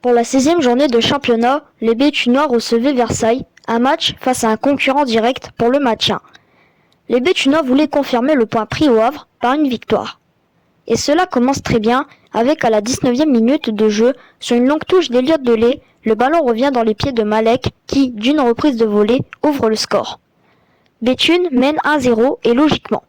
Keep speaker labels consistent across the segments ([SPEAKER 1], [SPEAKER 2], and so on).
[SPEAKER 1] Pour la 16e journée de championnat, les Béthunois recevaient Versailles, un match face à un concurrent direct pour le maintien. Les Béthunois voulaient confirmer le point pris au Havre par une victoire. Et cela commence très bien avec à la 19e minute de jeu, sur une longue touche d'Eliott Delay, le ballon revient dans les pieds de Malek qui, d'une reprise de volée, ouvre le score. Béthune mène 1-0 et logiquement.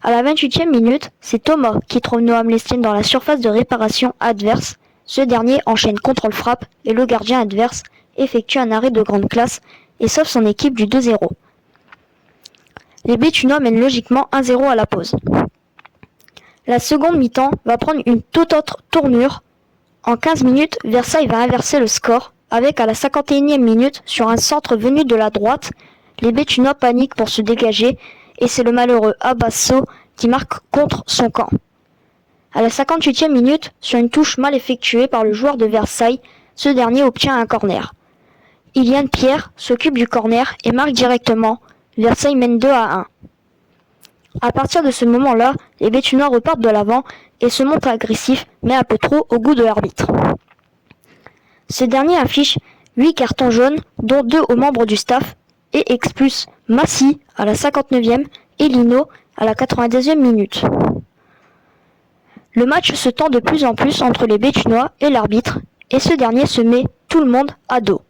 [SPEAKER 1] À la 28e minute, c'est Thomas qui trouve Noam Lestienne dans la surface de réparation adverse. Ce dernier enchaîne contrôle-frappe et le gardien adverse effectue un arrêt de grande classe et sauve son équipe du 2-0. Les Béthunois mènent logiquement 1-0 à la pause. La seconde mi-temps va prendre une toute autre tournure. En 15 minutes, Versailles va inverser le score avec à la 51e minute, sur un centre venu de la droite, les Béthunois paniquent pour se dégager et c'est le malheureux Abasso qui marque contre son camp. À la 58e minute, sur une touche mal effectuée par le joueur de Versailles, ce dernier obtient un corner. Iliane Pierre s'occupe du corner et marque directement. Versailles mène 2-1. À partir de ce moment-là, les Béthunois repartent de l'avant et se montrent agressifs, mais un peu trop au goût de l'arbitre. Ce dernier affiche 8 cartons jaunes, dont 2 aux membres du staff, et expulse Massy à la 59e et Lino à la 92e minute. Le match se tend de plus en plus entre les Béthunois et l'arbitre, et ce dernier se met tout le monde à dos.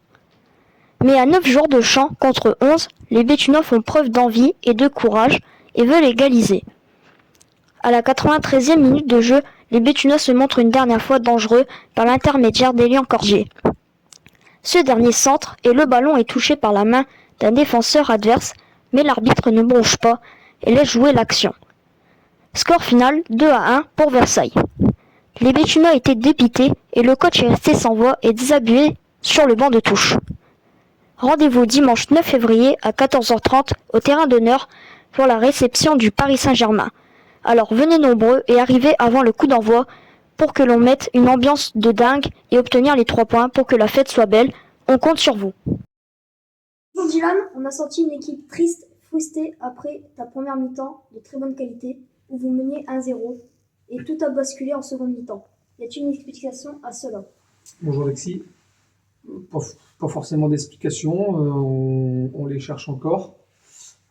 [SPEAKER 1] Mais à 9 jours de champ contre 11, les Béthunois font preuve d'envie et de courage et veulent égaliser. À la 93e minute de jeu, les Béthunois se montrent une dernière fois dangereux par l'intermédiaire d'Elian Corgier. Ce dernier centre et le ballon est touché par la main d'un défenseur adverse, mais l'arbitre ne bronche pas et laisse jouer l'action. Score final 2-1 pour Versailles. Les Béthunois étaient dépités et le coach est resté sans voix et désabusé sur le banc de touche. Rendez-vous dimanche 9 février à 14h30 au terrain d'honneur pour la réception du Paris Saint-Germain. Alors venez nombreux et arrivez avant le coup d'envoi pour que l'on mette une ambiance de dingue et obtenir les 3 points pour que la fête soit belle. On compte sur vous.
[SPEAKER 2] Bonjour Dylan, on a sorti une équipe triste, frustrée après ta première mi-temps de très bonne qualité où vous meniez 1-0 et tout a basculé en seconde mi-temps. Y a-t-il une explication à cela?
[SPEAKER 3] Bonjour Alexis. Pas forcément d'explication, on les cherche encore.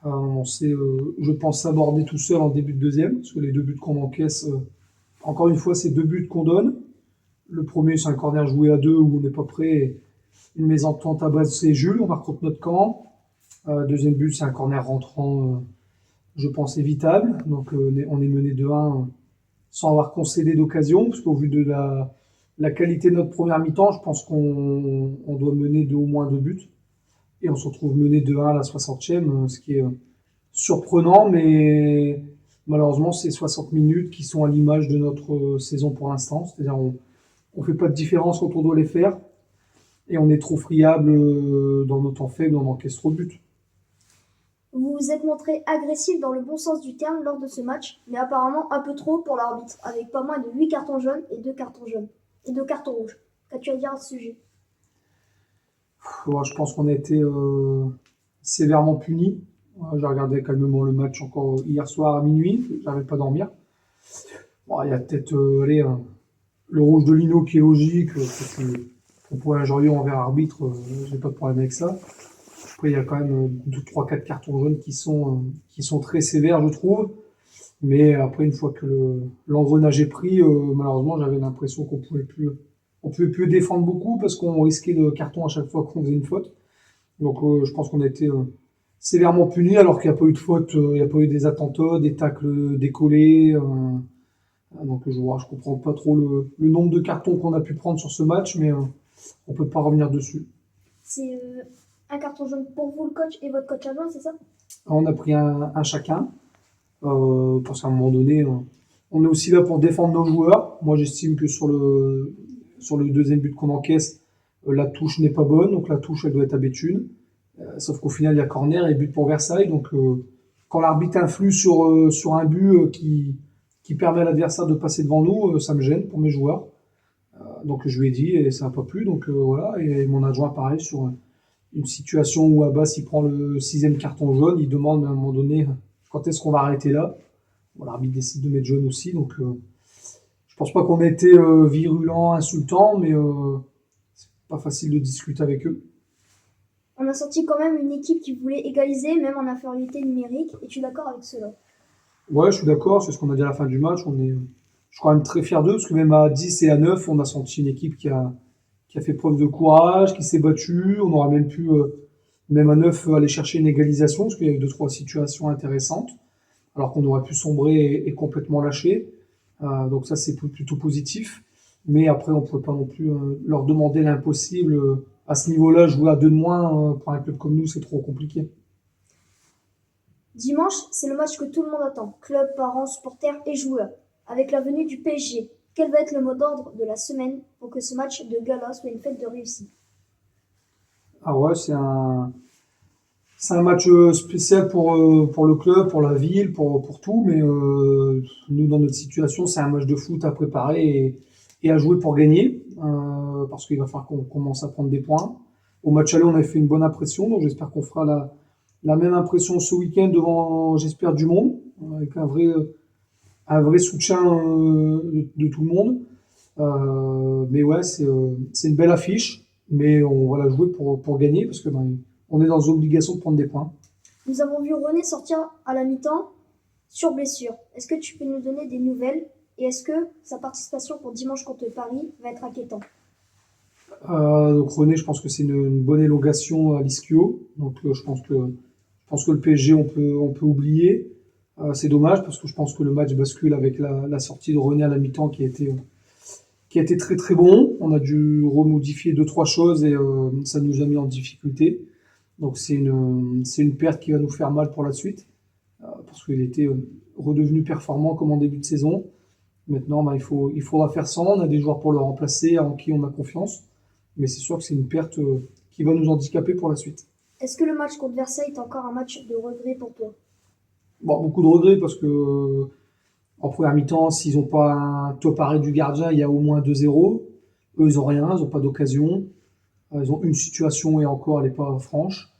[SPEAKER 3] On s'est, je pense, s'aborder tout seul en début de deuxième, parce que les 2 buts qu'on encaisse, encore une fois, c'est 2 buts qu'on donne. Le premier, c'est un corner joué à 2 où on n'est pas prêt. Une mésentente à base, c'est Jules, on marque contre notre camp. Deuxième but, c'est un corner rentrant, je pense, évitable. Donc on est mené 2-1 sans avoir concédé d'occasion, parce qu'au vu de la qualité de notre première mi-temps, je pense qu'on doit mener de au moins 2 buts. Et on se retrouve mené 2-1 à la 60e, ce qui est surprenant, mais malheureusement, c'est 60 minutes qui sont à l'image de notre saison pour l'instant. C'est-à-dire on ne fait pas de différence quand on doit les faire, et on est trop friable dans nos temps faibles, on encaisse trop de buts.
[SPEAKER 2] Vous vous êtes montré agressif dans le bon sens du terme lors de ce match, mais apparemment un peu trop pour l'arbitre, avec pas moins de 8 cartons jaunes et 2 cartons jaunes et 2 cartons rouges. Qu'as-tu à dire à ce sujet?
[SPEAKER 3] Je pense qu'on a été sévèrement punis. J'ai regardé calmement le match encore hier soir à minuit, j'arrivais pas à dormir. Bon, il y a peut-être le rouge de Lino qui est logique, on pourrait injurier envers l'arbitre, j'ai pas de problème avec ça. Après, il y a quand même 3-4 cartons jaunes qui sont très sévères, je trouve. Mais après, une fois que l'engrenage est pris, malheureusement, j'avais l'impression qu'on pouvait plus défendre beaucoup parce qu'on risquait de carton à chaque fois qu'on faisait une faute. Donc, je pense qu'on a été sévèrement punis alors qu'il n'y a pas eu de faute, il n'y a pas eu des attentats, des tacles décollés. Donc, je comprends pas trop le nombre de cartons qu'on a pu prendre sur ce match, mais on peut pas revenir dessus.
[SPEAKER 2] C'est un carton jaune pour vous, le coach, et votre coach adjoint, c'est ça?
[SPEAKER 3] On a pris un chacun, parce qu'à un moment donné, on est aussi là pour défendre nos joueurs. Moi, j'estime que sur le deuxième but qu'on encaisse, la touche n'est pas bonne, donc la touche, elle doit être à Béthune. Sauf qu'au final, il y a corner et but pour Versailles. Donc, quand l'arbitre influe sur un but qui permet à l'adversaire de passer devant nous, ça me gêne pour mes joueurs. Donc, je lui ai dit et ça n'a pas plu. Donc, voilà. Et mon adjoint, pareil, sur une situation où Abbas il prend le 6e carton jaune, il demande à un moment donné quand est-ce qu'on va arrêter là. Bon, l'arbitre décide de mettre jaune aussi, donc je pense pas qu'on ait été virulent, insultant, mais pas facile de discuter avec eux.
[SPEAKER 2] On a senti quand même une équipe qui voulait égaliser, même en infériorité numérique. Es-tu d'accord avec cela?
[SPEAKER 3] Ouais, je suis d'accord, c'est ce qu'on a dit à la fin du match. Je suis quand même très fier d'eux, parce que même à 10 et à 9, on a senti une équipe qui a fait preuve de courage, qui s'est battue. On aurait même pu, même à 9, aller chercher une égalisation, parce qu'il y a eu deux, trois situations intéressantes, alors qu'on aurait pu sombrer et complètement lâcher. Donc ça, c'est plutôt positif. Mais après, on ne pouvait pas non plus leur demander l'impossible. À ce niveau-là, jouer à deux de moins, pour un club comme nous, c'est trop compliqué.
[SPEAKER 2] Dimanche, c'est le match que tout le monde attend. Club, parents, supporters et joueurs. Avec la venue du PSG, quel va être le mot d'ordre de la semaine pour que ce match de gala soit une fête de réussite?
[SPEAKER 3] Ah ouais, c'est un match spécial pour le club, pour la ville, pour tout, mais nous, dans notre situation, c'est un match de foot à préparer et à jouer pour gagner, parce qu'il va falloir qu'on commence à prendre des points. Au match aller, on avait fait une bonne impression, donc j'espère qu'on fera la même impression ce week-end devant, j'espère, du monde, avec un vrai soutien de tout le monde. Mais ouais, c'est une belle affiche, mais on va la jouer pour gagner, parce que ben, on est dans l'obligation de prendre des points.
[SPEAKER 2] Nous avons vu René sortir à la mi-temps sur blessure. Est-ce que tu peux nous donner des nouvelles? Et est-ce que sa participation pour dimanche contre Paris va être inquiétante?
[SPEAKER 3] Donc René, je pense que c'est une bonne élongation à l'ischio. Donc je pense que le PSG, on peut oublier. C'est dommage, parce que je pense que le match bascule avec la sortie de René à la mi-temps qui a été très très bon. On a dû remodifier deux, trois choses et ça nous a mis en difficulté. Donc c'est une perte qui va nous faire mal pour la suite, parce qu'il était redevenu performant comme en début de saison. Maintenant, bah, il faudra faire sans. On a des joueurs pour le remplacer, en qui on a confiance. Mais c'est sûr que c'est une perte qui va nous handicaper pour la suite.
[SPEAKER 2] Est-ce que le match contre Versailles est encore un match de regret pour toi?
[SPEAKER 3] Bon, beaucoup de regrets, parce que en première mi-temps, s'ils n'ont pas un top arrêt du gardien, il y a au moins 2-0. Eux, ils n'ont rien, ils n'ont pas d'occasion. Ils ont une situation et encore, elle n'est pas franche.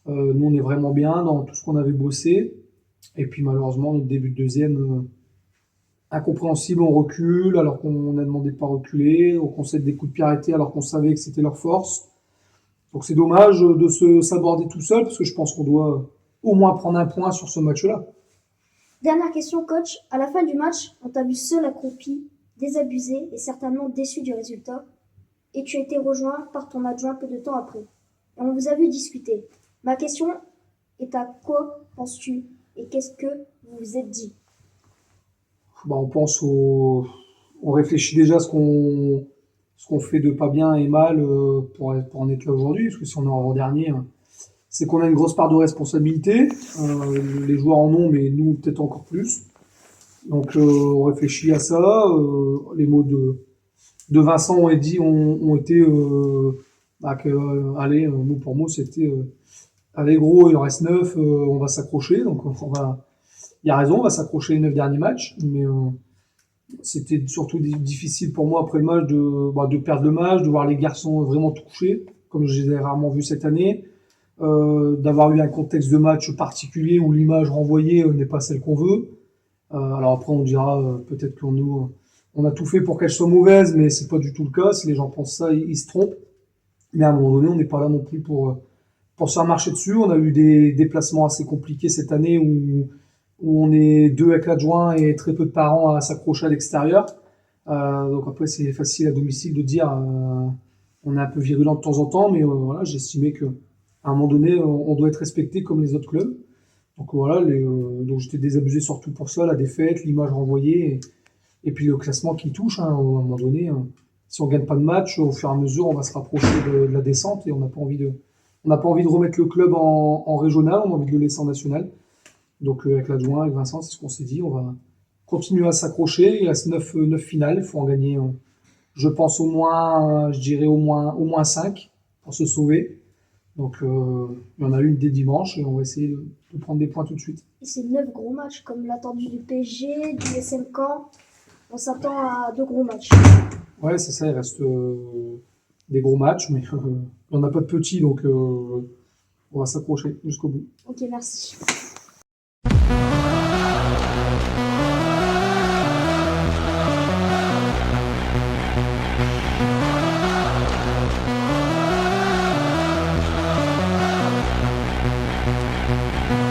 [SPEAKER 3] Nous, on est vraiment bien dans tout ce qu'on avait bossé. Et puis malheureusement, notre début de deuxième, incompréhensible, on recule alors qu'on a demandé de pas reculer, on concède des coups de pied arrêtés alors qu'on savait que c'était leur force. Donc c'est dommage de s'aborder tout seul, parce que je pense qu'on doit au moins prendre un point sur ce match-là.
[SPEAKER 2] Dernière question, coach. À la fin du match, on t'a vu seul accroupi, désabusé et certainement déçu du résultat. Et tu as été rejoint par ton adjoint peu de temps après. Et on vous a vu discuter. Ma question est à quoi penses-tu et qu'est-ce que vous vous êtes dit?
[SPEAKER 3] Bah, on réfléchit déjà à ce qu'on fait de pas bien et mal pour en être là aujourd'hui, parce que si on est en avant-dernier, c'est qu'on a une grosse part de responsabilité. Les joueurs en ont, mais nous peut-être encore plus. Donc on réfléchit à ça. Les mots de Vincent ont été bah, allez, mot pour mot, c'était allez gros, il en reste 9, on va s'accrocher. Donc il a raison, on va s'accrocher les 9 derniers matchs, mais c'était surtout difficile pour moi après le match de perdre le match, de voir les garçons vraiment touchés, comme je les ai rarement vus cette année, d'avoir eu un contexte de match particulier où l'image renvoyée n'est pas celle qu'on veut. Alors après, on dira peut-être qu'on on a tout fait pour qu'elle soit mauvaise, mais c'est pas du tout le cas. Si les gens pensent ça, ils se trompent. Mais à un moment donné, on n'est pas là non plus pour se faire marcher dessus. On a eu des déplacements assez compliqués cette année où on est deux avec l'adjoint et très peu de parents à s'accrocher à l'extérieur. Donc après, c'est facile à domicile de dire on est un peu virulent de temps en temps, mais voilà, j'estimais que à un moment donné, on doit être respecté comme les autres clubs. Donc voilà, donc j'étais désabusé surtout pour ça, la défaite, l'image renvoyée, et puis le classement qui touche. Hein, à un moment donné, si on gagne pas de match, au fur et à mesure, on va se rapprocher de la descente, et on n'a pas envie de remettre le club en régional, on a envie de le laisser en national. Donc avec l'adjoint, avec Vincent, c'est ce qu'on s'est dit, on va continuer à s'accrocher. Il reste 9 finales, il faut en gagner, je pense au moins, je dirais au moins 5 pour se sauver. Donc il y en a une dès dimanche, et on va essayer de prendre des points tout de suite.
[SPEAKER 2] Et c'est 9 gros matchs, comme l'attendu du PSG, du SM Caen. On s'attend à 2 gros matchs.
[SPEAKER 3] Ouais, c'est ça, il reste des gros matchs, mais il n'y en a pas de petits, donc on va s'accrocher jusqu'au bout.
[SPEAKER 2] Ok, merci.